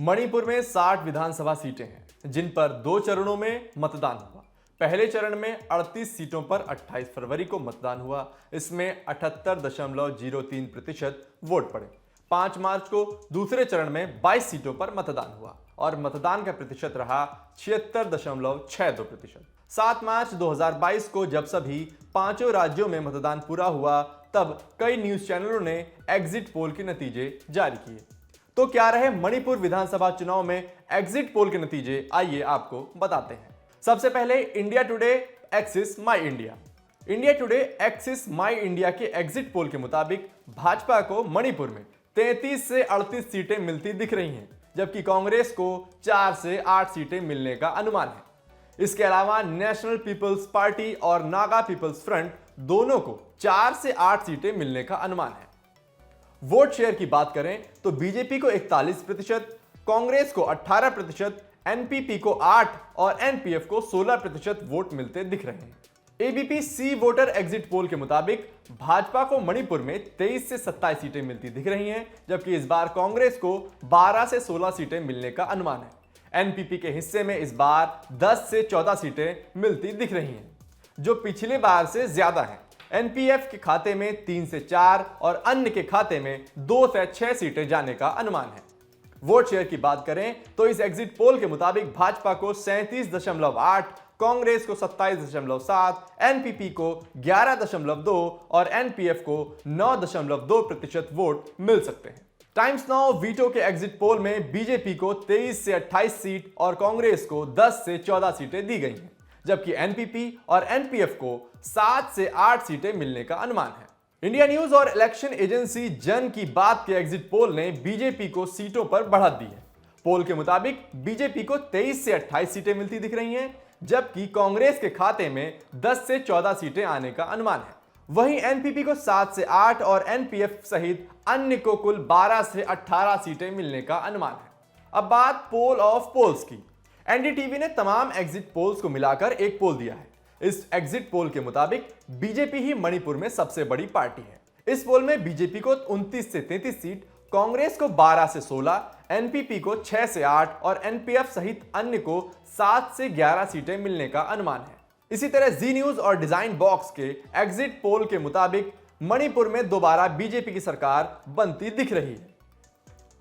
मणिपुर में 60 विधानसभा सीटें हैं जिन पर 2 चरणों में मतदान हुआ। पहले चरण में 38 सीटों पर 28 फरवरी को मतदान हुआ। इसमें 78.03% वोट पड़े। 5 मार्च को दूसरे चरण में 22 सीटों पर मतदान हुआ और मतदान का प्रतिशत रहा 76.62%। 7 मार्च 2022 को जब सभी 5 राज्यों में मतदान पूरा हुआ तब कई न्यूज चैनलों ने एग्जिट पोल के नतीजे जारी किए। तो क्या रहे मणिपुर विधानसभा चुनाव में एग्जिट पोल के नतीजे, आइए आपको बताते हैं। सबसे पहले इंडिया टुडे एक्सिस माई इंडिया। इंडिया टुडे एक्सिस माई इंडिया के एग्जिट पोल के मुताबिक भाजपा को मणिपुर में 33 से 38 सीटें मिलती दिख रही हैं, जबकि कांग्रेस को 4 से 8 सीटें मिलने का अनुमान है। इसके अलावा नेशनल पीपल्स पार्टी और नागा पीपल्स फ्रंट दोनों को 4 से 8 सीटें मिलने का अनुमान है। वोट शेयर की बात करें तो बीजेपी को 41%, कांग्रेस को 18%, एनपीपी को 8 और एनपीएफ को 16% वोट मिलते दिख रहे हैं। एबीपी सी वोटर एग्जिट पोल के मुताबिक भाजपा को मणिपुर में 23 से 27 सीटें मिलती दिख रही हैं, जबकि इस बार कांग्रेस को 12 से 16 सीटें मिलने का अनुमान है। एनपीपी के हिस्से में इस बार 10 से 14 सीटें मिलती दिख रही हैं, जो पिछले बार से ज्यादा है। एनपीएफ के खाते में 3 से 4 और अन्य के खाते में 2 से 6 सीटें जाने का अनुमान है। वोट शेयर की बात करें तो इस एग्जिट पोल के मुताबिक भाजपा को 37.8, कांग्रेस को 27.7, एनपीपी को 11.2 और एनपीएफ को 9.2% वोट मिल सकते हैं। टाइम्स नाउ वीटो के एग्जिट पोल में बीजेपी को 23 से 28 सीट और कांग्रेस को 10 से 14 सीटें दी गई हैं, जबकि एनपीपी और एनपीएफ को 7 से 8 सीटें मिलने का अनुमान है। इंडिया न्यूज और इलेक्शन एजेंसी जन की बात के एग्जिट पोल ने बीजेपी को सीटों पर बढ़त दी है। पोल के मुताबिक बीजेपी को 23 से 28 सीटें मिलती दिख रही हैं, जबकि कांग्रेस के खाते में 10 से 14 सीटें आने का अनुमान है। वहीं एनपीपी को 7 से 8 और एनपीएफ सहित अन्य को कुल 12 से 18 सीटें मिलने का अनुमान है। अब बात पोल ऑफ पोल्स की। एनडीटीवी ने तमाम एग्जिट पोल्स को मिलाकर एक पोल दिया है। इस एग्जिट पोल के मुताबिक बीजेपी ही मणिपुर में सबसे बड़ी पार्टी है। इस पोल में बीजेपी को 29 से 33 सीट, कांग्रेस को 12 से 16, एनपीपी को 6 से 8 और एनपीएफ सहित अन्य को 7 से 11 सीटें मिलने का अनुमान है। इसी तरह जी न्यूज और डिजाइन बॉक्स के एग्जिट पोल के मुताबिक मणिपुर में दोबारा बीजेपी की सरकार बनती दिख रही है।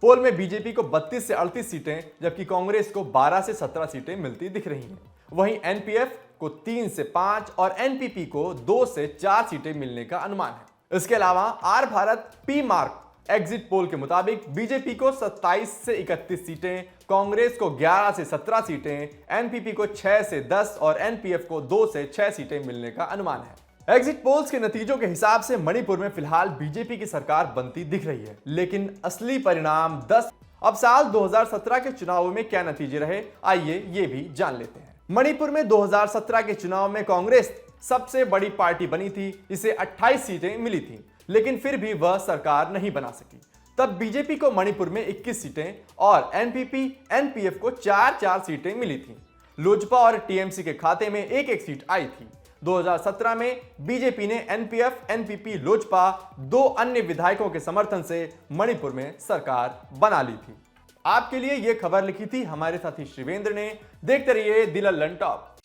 पोल में बीजेपी को 32 से 38 सीटें, जबकि कांग्रेस को 12 से 17 सीटें मिलती दिख रही हैं। वहीं एनपीएफ को 3 से 5 और एनपीपी को 2 से 4 सीटें मिलने का अनुमान है। इसके अलावा R Bharat P Marq exit poll के मुताबिक बीजेपी को 27 से 31 सीटें, कांग्रेस को 11 से 17 सीटें, एनपीपी को 6 से 10 और एनपीएफ को 2 से 6 सीटें मिलने का अनुमान है। एग्जिट पोल्स के नतीजों के हिसाब से मणिपुर में फिलहाल बीजेपी की सरकार बनती दिख रही है, लेकिन असली परिणाम 10। अब साल 2017 के चुनावों में क्या नतीजे रहे, आइए ये भी जान लेते हैं। मणिपुर में 2017 के चुनाव में कांग्रेस सबसे बड़ी पार्टी बनी थी। इसे 28 सीटें मिली थी, लेकिन फिर भी वह सरकार नहीं बना सकी। तब बीजेपी को मणिपुर में 21 सीटें और एनपीपी एनपीएफ को 4 सीटें मिली थी। लोजपा और टीएमसी के खाते में 1 सीट आई थी। 2017 में बीजेपी ने एनपीएफ एनपीपी लोजपा 2 अन्य विधायकों के समर्थन से मणिपुर में सरकार बना ली थी। आपके लिए यह खबर लिखी थी हमारे साथी शिवेंद्र ने। देखते रहिए दिल ललन टॉप।